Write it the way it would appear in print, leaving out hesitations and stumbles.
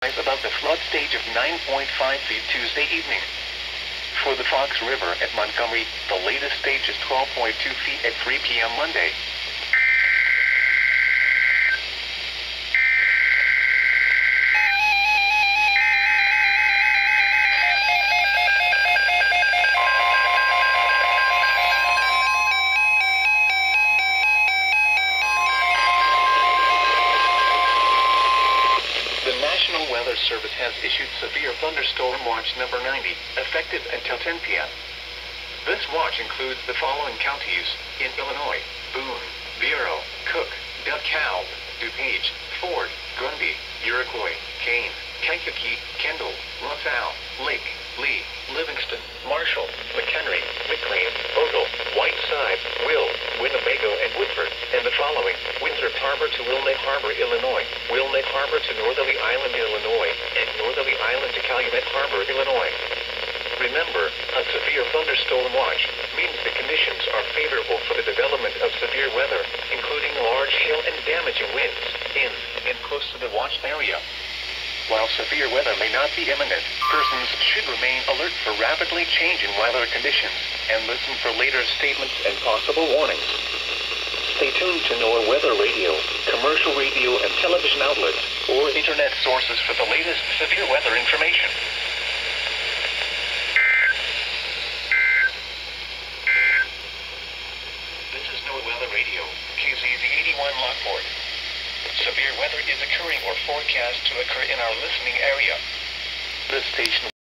Above the flood stage of 9.5 feet Tuesday evening. For the Fox River at Montgomery, the latest stage is 12.2 feet at 3 p.m. Monday. The National Weather Service has issued Severe Thunderstorm Watch number 90, effective until 10 p.m. This watch includes the following counties in Illinois: Boone, Vero, Cook, DeKalb, DuPage, Ford, Grundy, Iroquois, Kane, Kankakee, Kendall, LaSalle, Lake, Lee, Livingston, Marshall, McHenry, McLean, Ogle, Whiteside, Will, Winnebago, and Woodford, and the following: Windsor Harbor to Wilmette Harbor, Illinois, Wilmette Harbor to Northerly Island, Illinois, and Northerly Island to Calumet Harbor, Illinois. Remember, a severe thunderstorm watch means the conditions are favorable for the development of severe weather, including large hail and damaging winds, in and close to the watched area. While severe weather may not be imminent, persons should remain alert for rapidly changing weather conditions and listen for later statements and possible warnings. Stay tuned to NOAA Weather Radio, commercial radio and television outlets, or internet sources for the latest severe weather information. This is NOAA Weather Radio, KZZ 81 Lockport. Severe weather is occurring or forecast to occur in our listening area. This station